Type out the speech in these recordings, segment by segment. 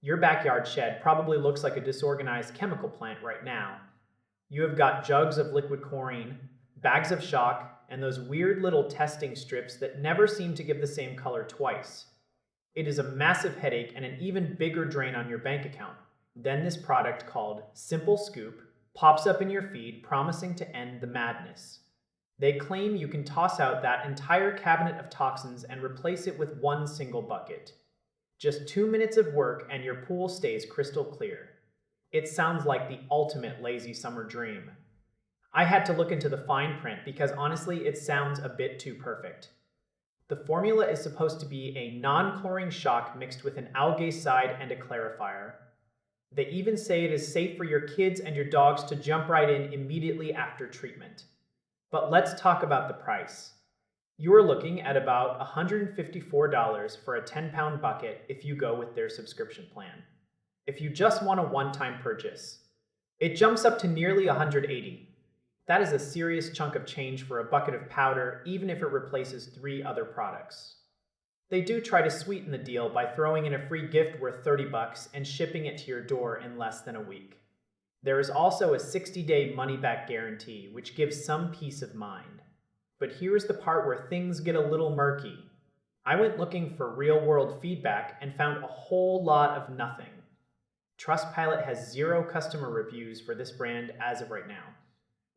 Your backyard shed probably looks like a disorganized chemical plant right now. You have got jugs of liquid chlorine, bags of shock, and those weird little testing strips that never seem to give the same color twice. It is a massive headache and an even bigger drain on your bank account. Then this product called Simple Scoop pops up in your feed promising to end the madness. They claim you can toss out that entire cabinet of toxins and replace it with one single bucket. Just 2 minutes of work and your pool stays crystal clear. It sounds like the ultimate lazy summer dream. I had to look into the fine print because honestly it sounds a bit too perfect. The formula is supposed to be a non-chlorine shock mixed with an algaecide and a clarifier. They even say it is safe for your kids and your dogs to jump right in immediately after treatment. But let's talk about the price. You're looking at about $154 for a 10-pound bucket if you go with their subscription plan. If you just want a one-time purchase, it jumps up to nearly $180. That is a serious chunk of change for a bucket of powder, even if it replaces 3 other products. They do try to sweeten the deal by throwing in a free gift worth $30 and shipping it to your door in less than a week. There is also a 60-day money-back guarantee, which gives some peace of mind. But here's the part where things get a little murky. I went looking for real-world feedback and found a whole lot of nothing. Trustpilot has 0 customer reviews for this brand as of right now.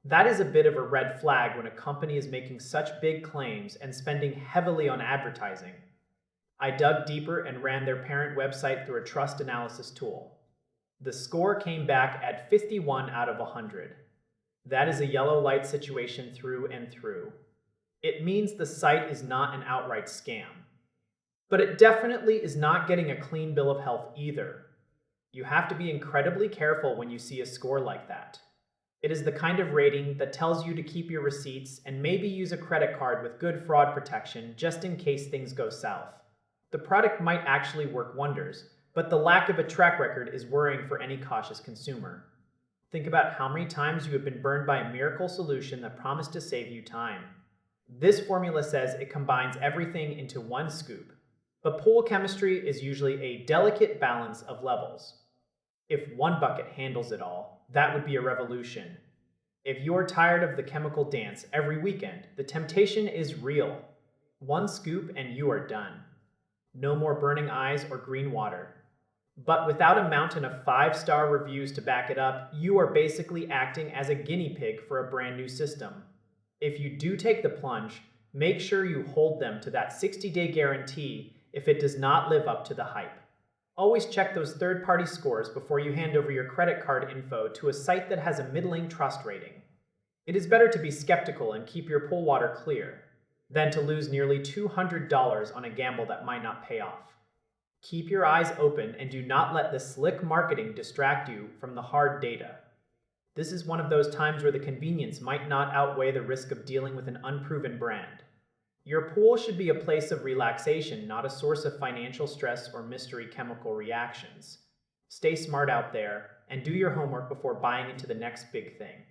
That is a bit of a red flag when a company is making such big claims and spending heavily on advertising. I dug deeper and ran their parent website through a trust analysis tool. The score came back at 51 out of 100. That is a yellow light situation through and through. It means the site is not an outright scam. But it definitely is not getting a clean bill of health either. You have to be incredibly careful when you see a score like that. It is the kind of rating that tells you to keep your receipts and maybe use a credit card with good fraud protection just in case things go south. The product might actually work wonders, but the lack of a track record is worrying for any cautious consumer. Think about how many times you have been burned by a miracle solution that promised to save you time. This formula says it combines everything into one scoop, but pool chemistry is usually a delicate balance of levels. If one bucket handles it all, that would be a revolution. If you're tired of the chemical dance every weekend, the temptation is real. One scoop and you are done. No more burning eyes or green water. But without a mountain of 5-star reviews to back it up, you are basically acting as a guinea pig for a brand new system. If you do take the plunge, make sure you hold them to that 60-day guarantee if it does not live up to the hype. Always check those third-party scores before you hand over your credit card info to a site that has a middling trust rating. It is better to be skeptical and keep your pool water clear than to lose nearly $200 on a gamble that might not pay off. Keep your eyes open and do not let the slick marketing distract you from the hard data. This is one of those times where the convenience might not outweigh the risk of dealing with an unproven brand. Your pool should be a place of relaxation, not a source of financial stress or mystery chemical reactions. Stay smart out there and do your homework before buying into the next big thing.